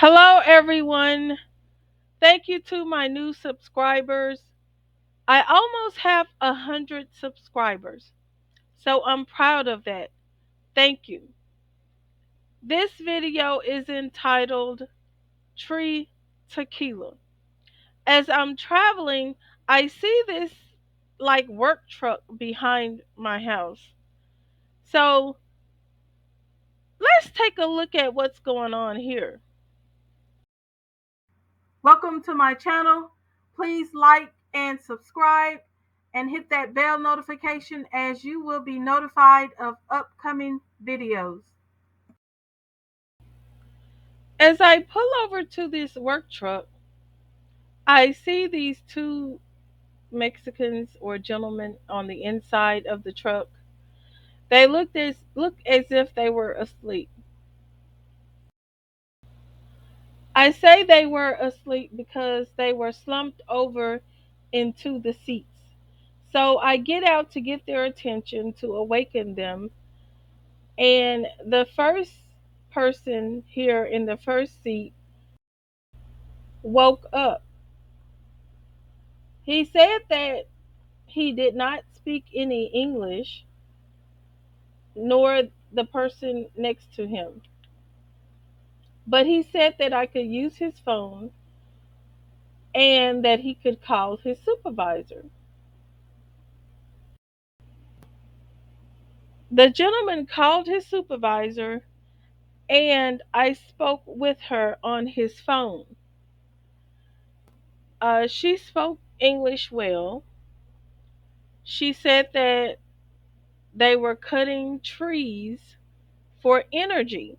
Hello, everyone. Thank you to my new subscribers. I almost have 100 subscribers, so I'm proud of that. Thank you. This video is entitled Tree Tequila. As I'm traveling, I see this like work truck behind my house. So let's take a look at what's going on here. Welcome to my channel. Please like and subscribe and hit that bell notification as you will be notified of upcoming videos. As I pull over to this work truck, I see these two Mexicans or gentlemen on the inside of the truck. They look as if they were asleep. I say they were asleep because they were slumped over into the seats. So I get out to get their attention to awaken them. And the first person here in the first seat woke up. He said that he did not speak any English, nor the person next to him. But he said that I could use his phone and that he could call his supervisor. The gentleman called his supervisor and I spoke with her on his phone. She spoke English well. She said that they were cutting trees for energy,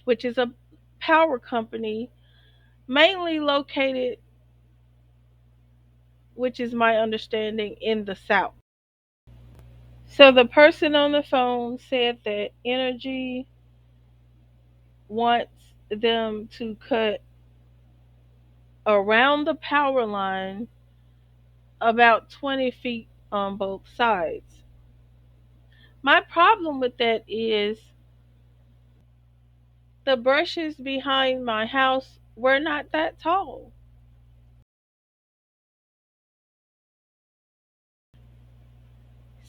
which is a power company mainly located, which is my understanding, in the South. So the person on the phone said that energy wants them to cut around the power line about 20 feet on both sides. My problem with that is the bushes behind my house were not that tall.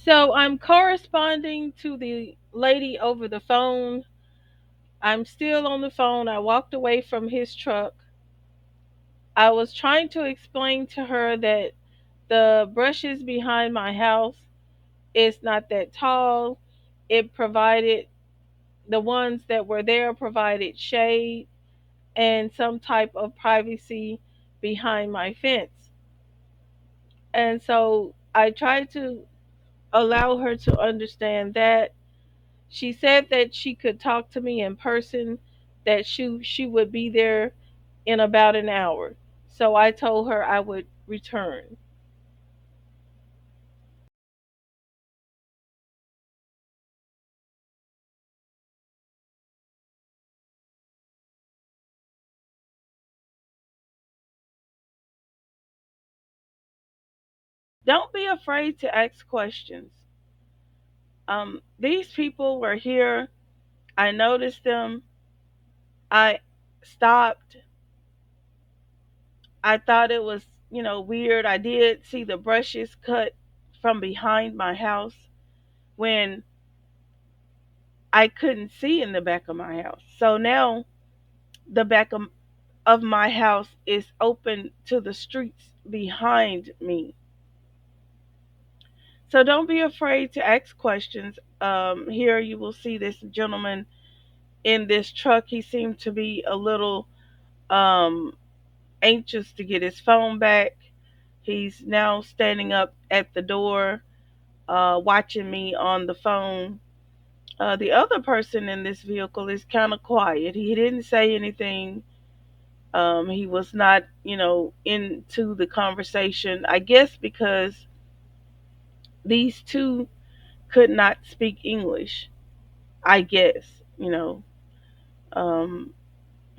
So I'm corresponding to the lady over the phone. I'm still on the phone. I walked away from his truck. I was trying to explain to her that the bushes behind my house is not that tall. It provided, the ones that were there provided shade and some type of privacy behind my fence. And so I tried to allow her to understand that. She said that she could talk to me in person, that she would be there in about an hour. So I told her I would return. Don't be afraid to ask questions. These people were here. I noticed them. I stopped. I thought it was, weird. I did see the brushes cut from behind my house when I couldn't see in the back of my house. So now the back of my house is open to the streets behind me. So don't be afraid to ask questions. Here you will see this gentleman in this truck. He seemed to be a little um, anxious to get his phone back. He's now standing up at the door, watching me on the phone. The other person in this vehicle is kind of quiet. He didn't say anything. He was not, into the conversation. I guess because these two could not speak English. I guess, Um,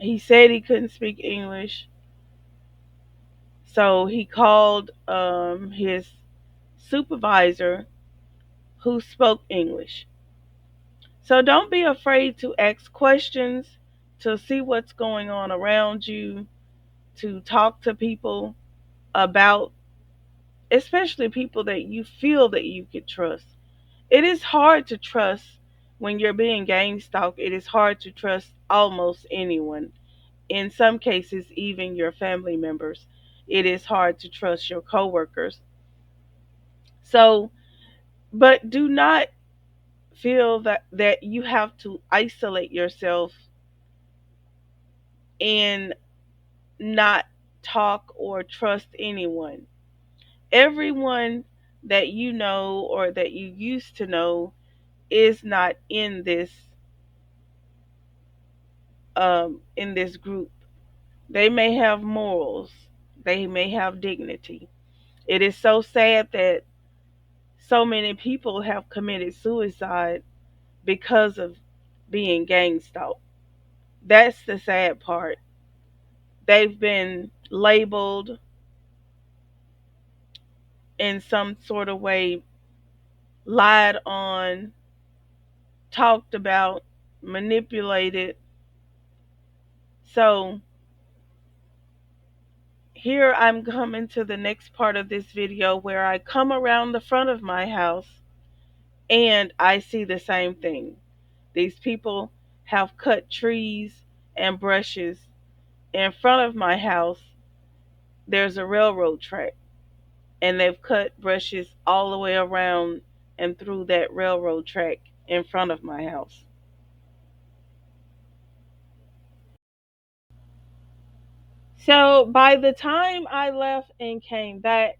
he said he couldn't speak English, so he called his supervisor who spoke English. So don't be afraid to ask questions. to see what's going on around you, to talk to people about, especially people that you feel that you could trust. It is hard to trust when you're being gang stalked. It is hard to trust almost anyone. In some cases, even your family members. It is hard to trust your coworkers. So, but do not feel that you have to isolate yourself and not talk or trust anyone. Everyone that you know or that you used to know is not in this group. They may have morals. They may have dignity. It is so sad that so many people have committed suicide because of being gang stalked. That's the sad part. They've been labeled in some sort of way, lied on, talked about, manipulated. So here I'm coming to the next part of this video where I come around the front of my house and I see the same thing. These people have cut trees and brushes in front of my house. There's a railroad track, and they've cut brushes all the way around and through that railroad track in front of my house. So by the time I left and came back,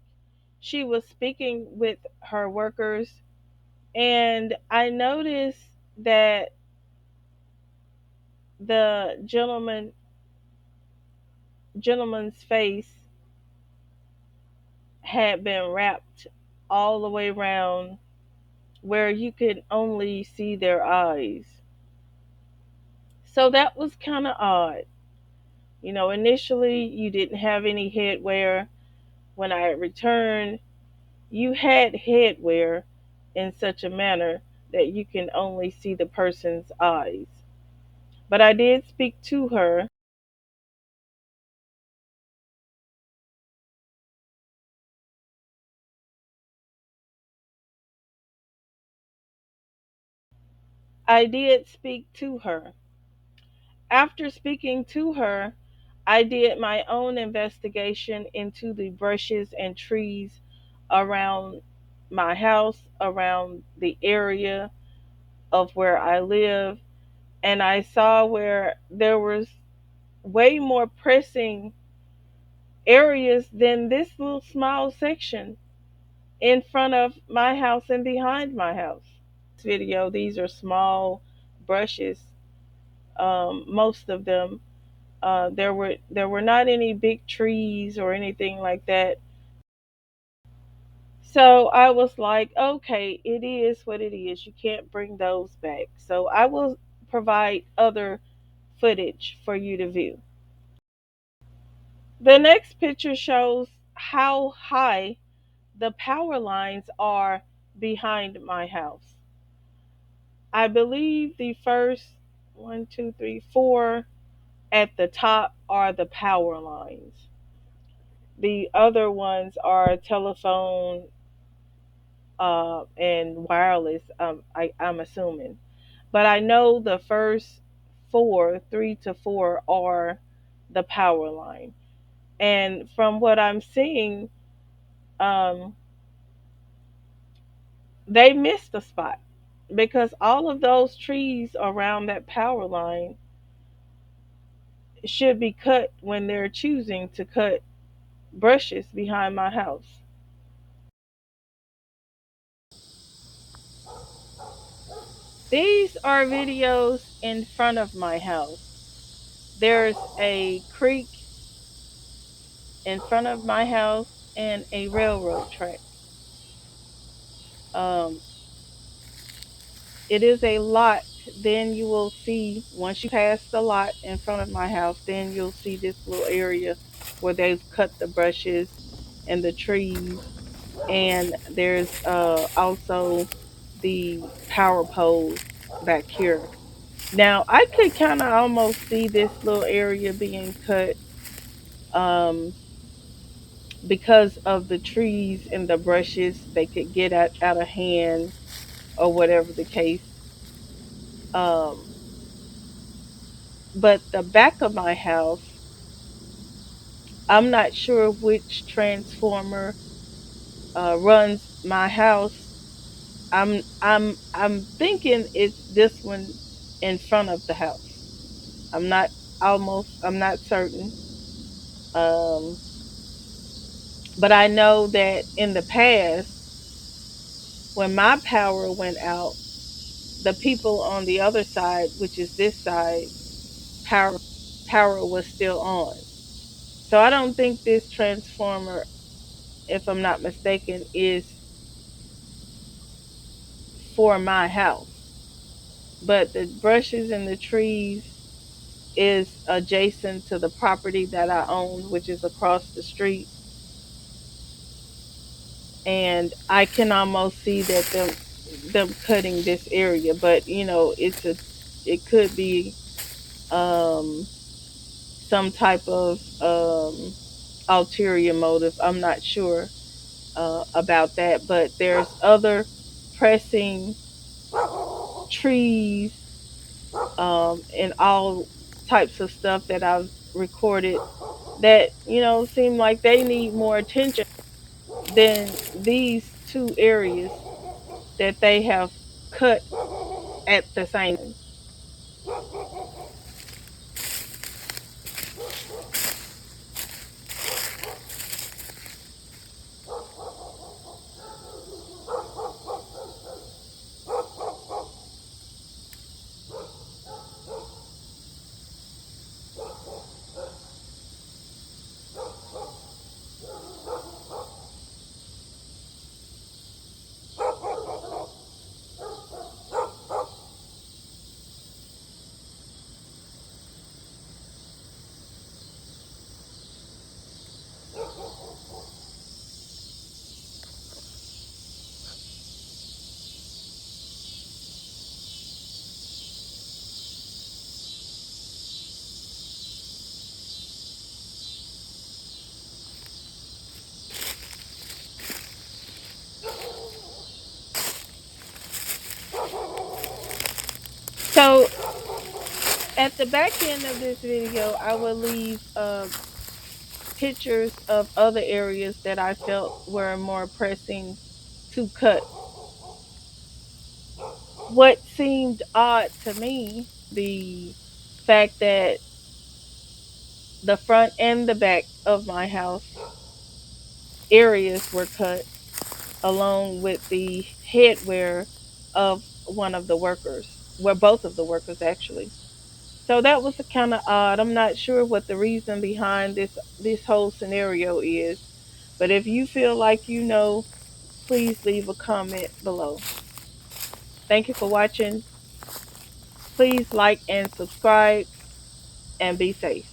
she was speaking with her workers, and I noticed that the gentleman's face had been wrapped all the way around where you could only see their eyes. So that was kind of odd. Initially you didn't have any headwear. When I returned, you had headwear in such a manner that you can only see the person's eyes. But I did speak to her. I did speak to her. After speaking to her, I did my own investigation into the brushes and trees around my house, around the area of where I live, and I saw where there was way more pressing areas than this little small section in front of my house and behind my house. Video, these are small brushes, most of them. There were not any big trees or anything like that. So I was like, okay, it is what it is. You can't bring those back. So I will provide other footage for you to view. The next picture shows how high the power lines are behind my house. I believe the first one, two, three, four at the top are the power lines. The other ones are telephone and wireless, I'm assuming. But I know the first four, three to four, are the power line. And from what I'm seeing, um, they missed the spot because all of those trees around that power line should be cut when they're choosing to cut brushes behind my house. These are videos in front of my house. There's a creek in front of my house and a railroad track. Um, it is a lot. Then you will see, once you pass the lot in front of my house, then you'll see this little area where they've cut the brushes and the trees. And there's also the power poles back here. Now I could kind of almost see this little area being cut um, because of the trees and the brushes. They could get out of hand or whatever the case. Um, but the back of my house, I'm not sure which transformer runs my house. I'm thinking it's this one in front of the house. I'm not I'm not certain. Um, but I know that in the past, when my power went out, the people on the other side, which is this side, power was still on. So I don't think this transformer, if I'm not mistaken, is for my house. But the brushes and the trees is adjacent to the property that I own, which is across the street. And I can almost see that them cutting this area, but it could be um, some type of ulterior motive. I'm not sure about that, but there's other pressing trees and all types of stuff that I've recorded that seem like they need more attention than these two areas that they have cut at the same time. So at the back end of this video, I will leave pictures of other areas that I felt were more pressing to cut. What seemed odd to me, the fact that the front and the back of my house areas were cut, along with the headwear of one of the workers, well, both of the workers actually. So that was kind of odd. I'm not sure what the reason behind this whole scenario is, but if you feel like please leave a comment below. Thank you for watching. Please like and subscribe and be safe.